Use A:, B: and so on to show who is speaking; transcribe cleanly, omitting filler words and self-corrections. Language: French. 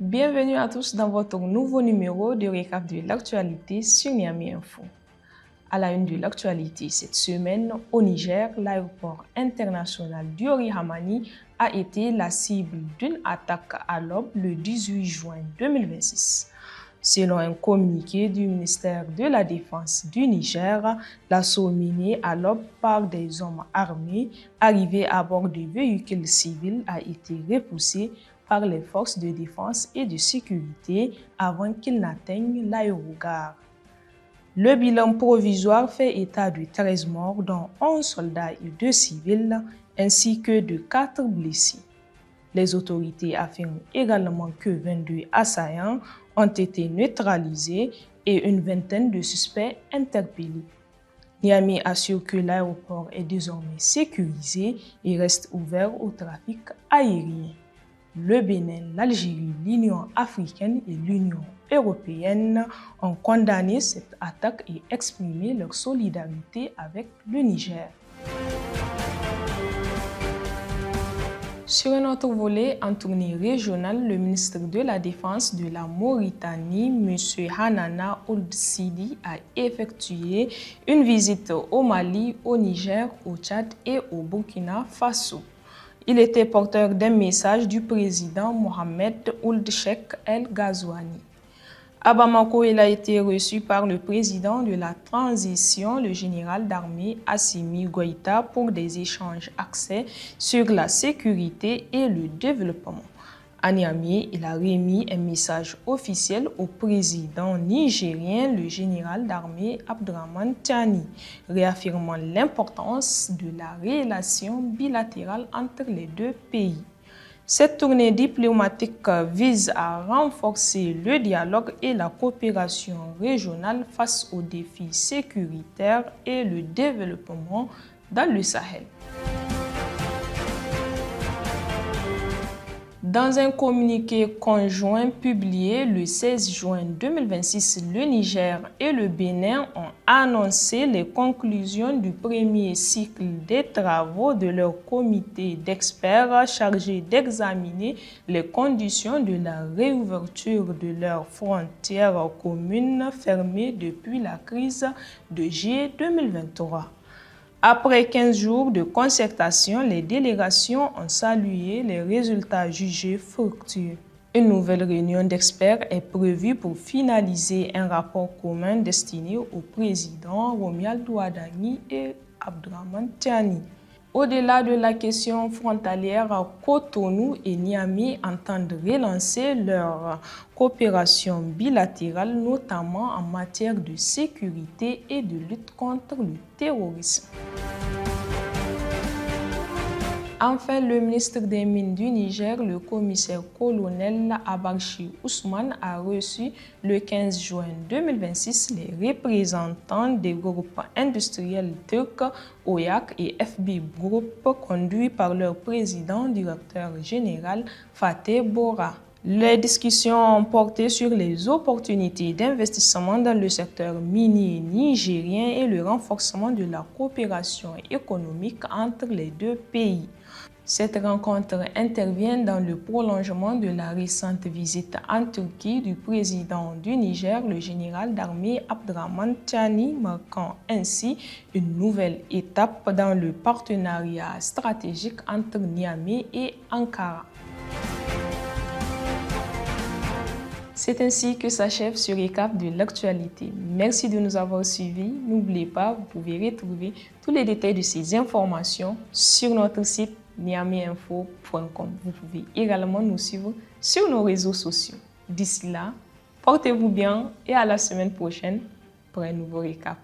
A: Bienvenue à tous dans votre nouveau numéro de récap de l'actualité sur Niamey Info. À la une de l'actualité cette semaine, au Niger, l'aéroport international Diori Hamani a été la cible d'une attaque à l'aube le 18 juin 2026. Selon un communiqué du ministère de la Défense du Niger, l'assaut mené à l'aube par des hommes armés arrivés à bord de véhicules civils a été repoussé par les forces de défense et de sécurité avant qu'ils n'atteignent l'aérogare. Le bilan provisoire fait état de 13 morts, dont 11 soldats et 2 civils, ainsi que de 4 blessés. Les autorités affirment également que 22 assaillants ont été neutralisés et une vingtaine de suspects interpellés. Niamey assure que l'aéroport est désormais sécurisé et reste ouvert au trafic aérien. Le Bénin, l'Algérie, l'Union africaine et l'Union européenne ont condamné cette attaque et exprimé leur solidarité avec le Niger. Sur un autre volet, en tournée régionale, le ministre de la Défense de la Mauritanie, M. Hanana Ould Sidi, a effectué une visite au Mali, au Niger, au Tchad et au Burkina Faso. Il était porteur d'un message du président Mohamed Ould Cheikh El Ghazouani. À Bamako, il a été reçu par le président de la transition, le général d'armée Assimi Goïta, pour des échanges axés sur la sécurité et le développement. À Niamey, il a remis un message officiel au président nigérien, le général d'armée Abdraman Tiani, réaffirmant l'importance de la relation bilatérale entre les deux pays. Cette tournée diplomatique vise à renforcer le dialogue et la coopération régionale face aux défis sécuritaires et le développement dans le Sahel. Dans un communiqué conjoint publié le 16 juin 2026, le Niger et le Bénin ont annoncé les conclusions du premier cycle des travaux de leur comité d'experts chargé d'examiner les conditions de la réouverture de leurs frontières communes fermées depuis la crise de juillet 2023. Après 15 jours de concertation, les délégations ont salué les résultats jugés fructueux. Une nouvelle réunion d'experts est prévue pour finaliser un rapport commun destiné aux présidents Romuald Ouadani et Abdraman Tiani. Au-delà de la question frontalière, Cotonou et Niamey entendent relancer leur coopération bilatérale, notamment en matière de sécurité et de lutte contre le terrorisme. Enfin, le ministre des Mines du Niger, le commissaire-colonel Abarchi Ousmane, a reçu le 15 juin 2026 les représentants des groupes industriels turcs OYAK et FB Group, conduits par leur président-directeur général Fateh Bora. Les discussions ont porté sur les opportunités d'investissement dans le secteur minier nigérien et le renforcement de la coopération économique entre les deux pays. Cette rencontre intervient dans le prolongement de la récente visite en Turquie du président du Niger, le général d'armée Abdraman Tiani, marquant ainsi une nouvelle étape dans le partenariat stratégique entre Niamey et Ankara. C'est ainsi que s'achève ce récap de l'actualité. Merci de nous avoir suivis. N'oubliez pas, vous pouvez retrouver tous les détails de ces informations sur notre site niameyinfo.com. Vous pouvez également nous suivre sur nos réseaux sociaux. D'ici là, portez-vous bien et à la semaine prochaine pour un nouveau récap.